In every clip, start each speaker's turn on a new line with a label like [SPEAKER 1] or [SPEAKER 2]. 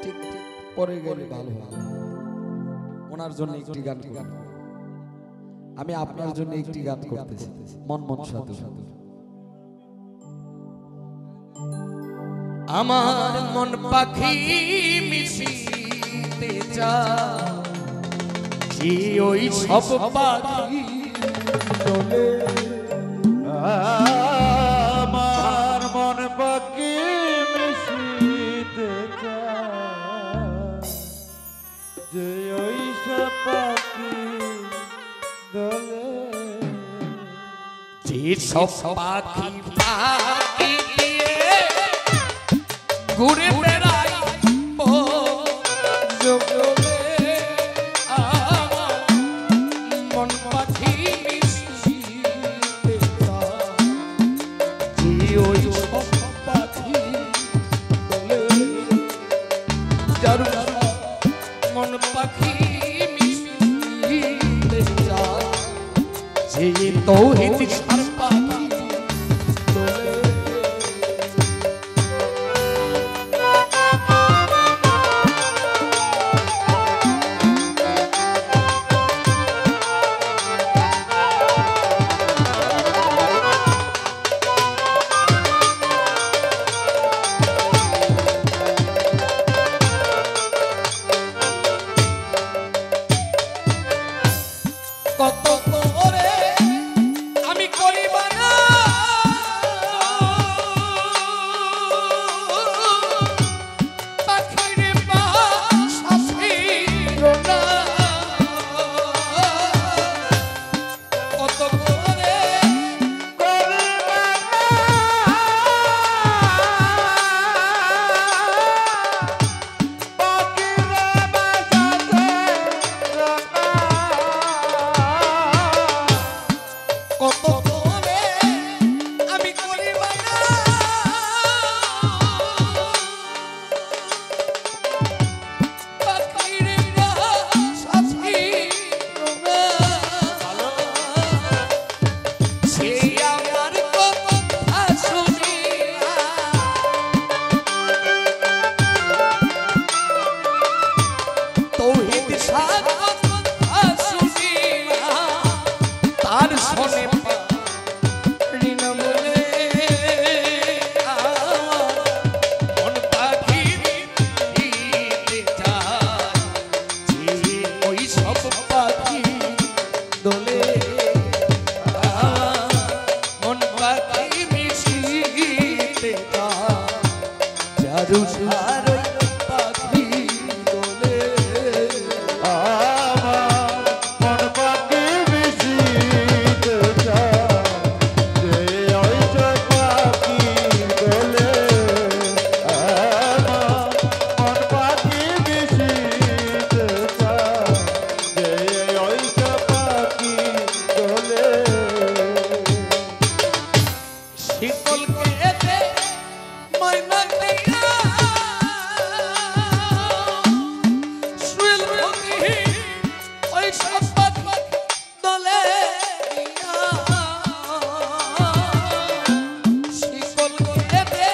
[SPEAKER 1] ঠিক পরে গেলে ভালো হয়। ওনার জন্য একটি গান গান আমি আপনার জন্য একটি গান করতেছি। মন মন সাধু সাধু। আমার মন পাখি মিশিতে চায় ওই সব পাখি
[SPEAKER 2] চলে আমার মন পাখি মিশিতে চায় যে ওই সব পাখি দোলে
[SPEAKER 1] যে সব পাখি পাখি দিয়ে ঘুরে বেড়াই জগলে আমার মন পাখি মিশিতে চায় যে ওই সব পাখি দোলে যার মন পাখি মিশিতে চায় যে তৌহিদ সার পাখি দোলে কত করে আমি করি বানা পাখির বাসা ছিল না কত করে কত করে আমি করি বানা পাখির বাসা ছিল না সে আমার কথা শুনিয়া তৌহিদ সার কথা শুনিয়া তার শোনে পারি না বলে মন পাখি মিশিতে চায় যে ওই সব পাখি দোলে মন পাখি মিশিতে চায় যারু সার পাখি দোলে
[SPEAKER 2] আমার মন পাখি মিশিতে চায় যে ওই সব পাখি দোলে আমার মন পাখি মিশিতে চায় যে ওই সব পাখি দোলে
[SPEAKER 1] শিকল কেটে ময়না দিয়া শুইল পাখি ওই সব পাখি দলে দিয়া শিকল কেটে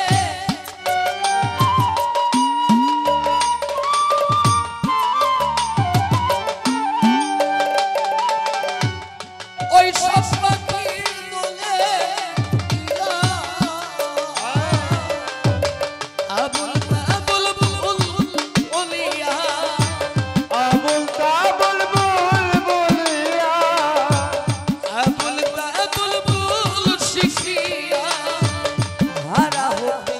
[SPEAKER 1] ওই সব পাখি দলে দিয়া আবুল আবুল বলিয়া
[SPEAKER 2] আবুল তাবুল বুলবুলিয়া
[SPEAKER 1] আবুল আবুল শিখিয়া হারা হতে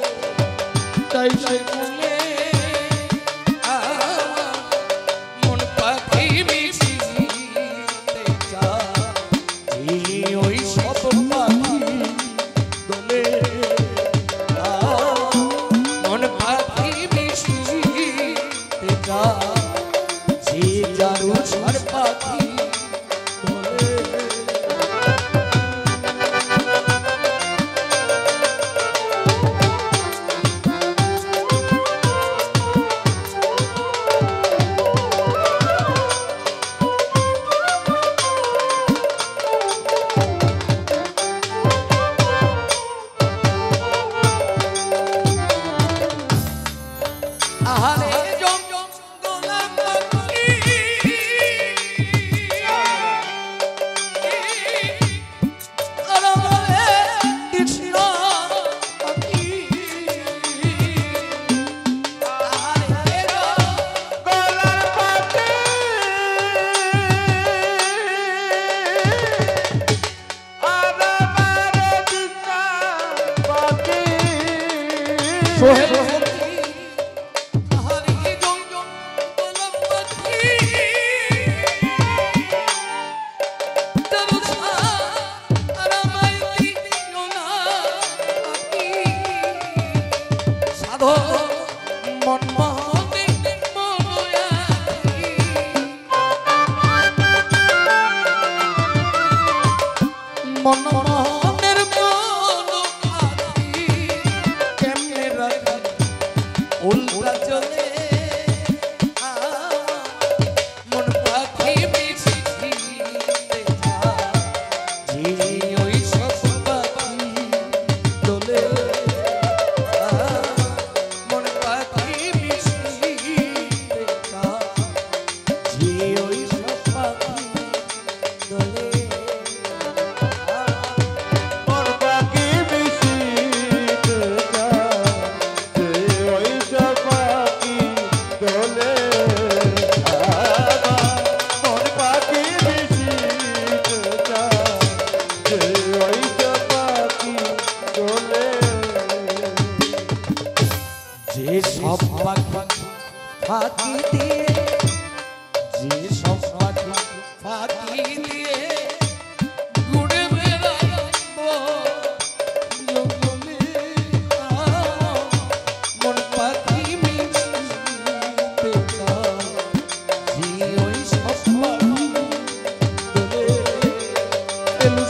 [SPEAKER 1] তাই সে বলে মন পাখি মিশিতে চায় ওই সব পাখি দোলে মন পাখি মিশিতে চায় যে যারু সার পাখি দোলে সোহেল মনের কেমনে রাখি উল্টা চলে মন পাখি মিষ্টি ওই সব পাখি দোলে মন পাখি মিষ্টি ওই সব পাখি দোলে
[SPEAKER 2] মন পাখি মিশিতে চায় ওই সব পাখি দোলে মন পাখি মিশিতে চায় ওই সব পাখি দোলে
[SPEAKER 1] যে সব পাখি ফাঁকি দিয়ে যে সব পাখি ফাঁকি দিয়ে ঘুরে বেড়াবো জঙ্গলে মন পাখি মিশিতে চায় যে ওই সব পাখি দোলে এলু